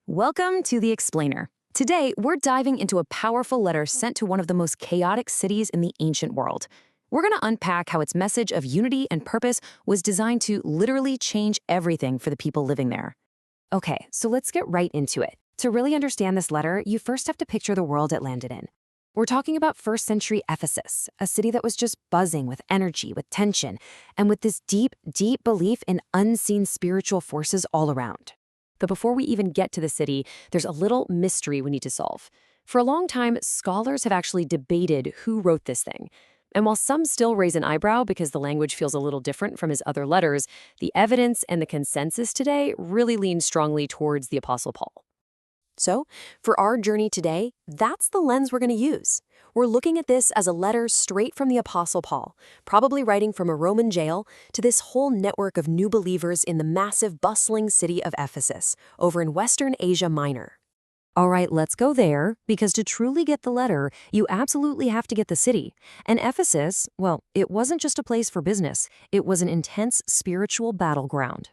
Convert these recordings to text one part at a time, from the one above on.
Welcome to The Explainer. Today, we're diving into a powerful letter sent to one of the most chaotic cities in the ancient world. We're going to unpack how its message of unity and purpose was designed to literally change everything for the people living there. Okay, so let's get right into it. To really understand this letter, you first have to picture the world it landed in. We're talking about first century Ephesus, a city that was just buzzing with energy, with tension, and with this deep, deep belief in unseen spiritual forces all around. But before we even get to the city, there's a little mystery we need to solve. For a long time, scholars have actually debated who wrote this thing. And while some still raise an eyebrow because the language feels a little different from his other letters, the evidence and the consensus today really lean strongly towards the Apostle Paul. So, for our journey today, that's the lens we're going to use. We're looking at this as a letter straight from the Apostle Paul, probably writing from a Roman jail, to this whole network of new believers in the massive, bustling city of Ephesus, over in Western Asia Minor. All right, let's go there, because to truly get the letter, you absolutely have to get the city. And Ephesus, well, it wasn't just a place for business, it was an intense spiritual battleground.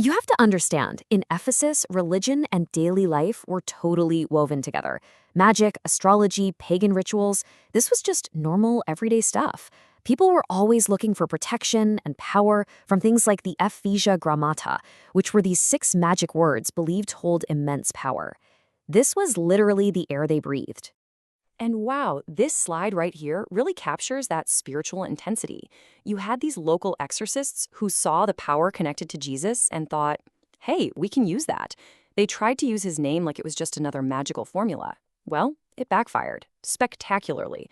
You have to understand, in Ephesus, religion and daily life were totally woven together. Magic, astrology, pagan rituals, this was just normal, everyday stuff. People were always looking for protection and power from things like the Grammata, which were these 6 magic words believed to hold immense power. This was literally the air they breathed. And wow, this slide right here really captures that spiritual intensity. You had these local exorcists who saw the power connected to Jesus and thought, hey, we can use that. They tried to use his name like it was just another magical formula. Well, it backfired, spectacularly.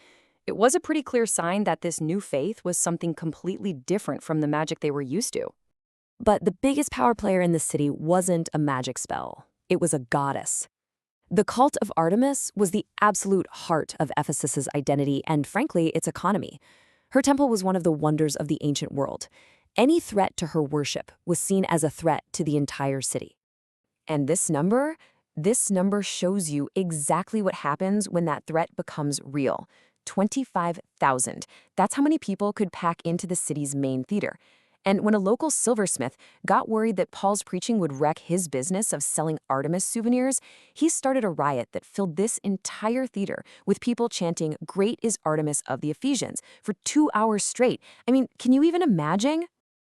It was a pretty clear sign that this new faith was something completely different from the magic they were used to. But the biggest power player in the city wasn't a magic spell. It was a goddess. The cult of Artemis was the absolute heart of Ephesus's identity and, frankly, its economy. Her temple was one of the wonders of the ancient world. Any threat to her worship was seen as a threat to the entire city. And this number shows you exactly what happens when that threat becomes real. 25,000. That's how many people could pack into the city's main theater. And when a local silversmith got worried that Paul's preaching would wreck his business of selling Artemis souvenirs, he started a riot that filled this entire theater with people chanting, "Great is Artemis of the Ephesians," for 2 hours straight. I mean, can you even imagine?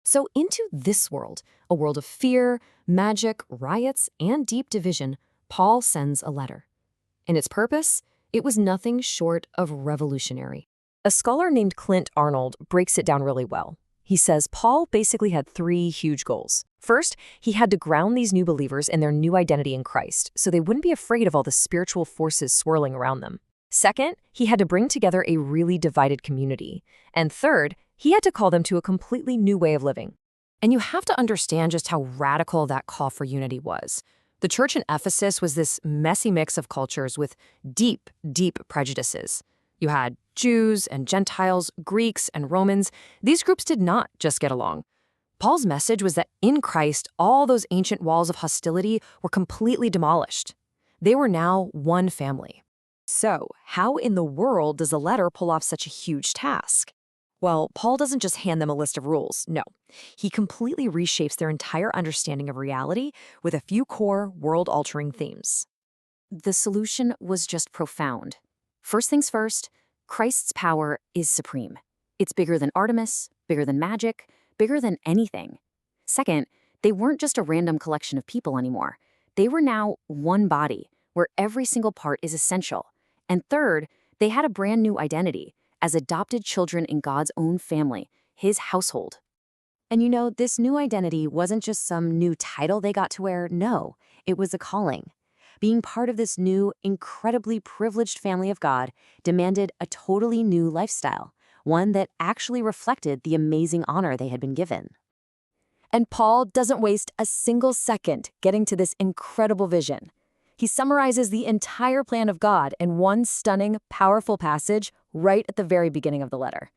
So into this world, a world of fear, magic, riots, and deep division, Paul sends a letter. And its purpose? It was nothing short of revolutionary. A scholar named Clint Arnold breaks it down really well. He says Paul basically had 3 huge goals. First, he had to ground these new believers in their new identity in Christ, so they wouldn't be afraid of all the spiritual forces swirling around them. Second, he had to bring together a really divided community. And third, he had to call them to a completely new way of living. And you have to understand just how radical that call for unity was. The church in Ephesus was this messy mix of cultures with deep, deep prejudices. You had Jews and Gentiles, Greeks and Romans. These groups did not just get along. Paul's message was that in Christ, all those ancient walls of hostility were completely demolished. They were now one family. So, how in the world does a letter pull off such a huge task? Well, Paul doesn't just hand them a list of rules, no. He completely reshapes their entire understanding of reality with a few core, world-altering themes. The solution was just profound. First things first, Christ's power is supreme. It's bigger than Artemis, bigger than magic, bigger than anything. Second, they weren't just a random collection of people anymore. They were now one body, where every single part is essential. And third, they had a brand new identity, as adopted children in God's own family, his household. And you know, this new identity wasn't just some new title they got to wear, no, it was a calling. Being part of this new, incredibly privileged family of God demanded a totally new lifestyle, one that actually reflected the amazing honor they had been given. And Paul doesn't waste a single second getting to this incredible vision. He summarizes the entire plan of God in one stunning, powerful passage right at the very beginning of the letter.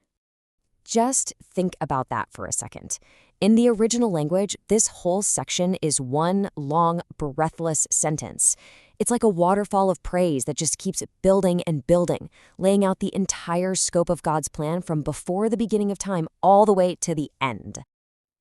Just think about that for a second. In the original language, this whole section is one long, breathless sentence. It's like a waterfall of praise that just keeps building and building, laying out the entire scope of God's plan from before the beginning of time all the way to the end.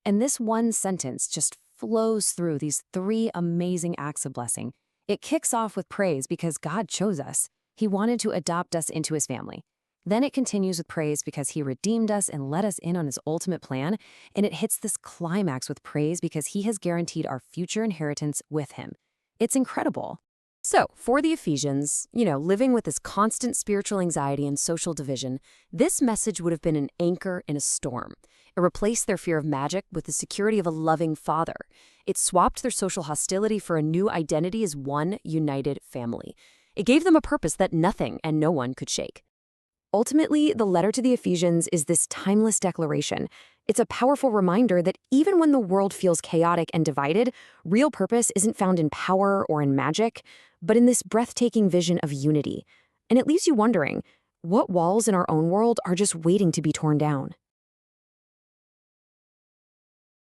And this one sentence just flows through these 3 amazing acts of blessing. It kicks off with praise because God chose us. He wanted to adopt us into his family. Then it continues with praise because he redeemed us and let us in on his ultimate plan, and it hits this climax with praise because he has guaranteed our future inheritance with him. It's incredible. So, for the Ephesians, living with this constant spiritual anxiety and social division, this message would have been an anchor in a storm. It replaced their fear of magic with the security of a loving father. It swapped their social hostility for a new identity as one united family. It gave them a purpose that nothing and no one could shake. Ultimately, the letter to the Ephesians is this timeless declaration. It's a powerful reminder that even when the world feels chaotic and divided, real purpose isn't found in power or in magic, but in this breathtaking vision of unity. And it leaves you wondering, what walls in our own world are just waiting to be torn down?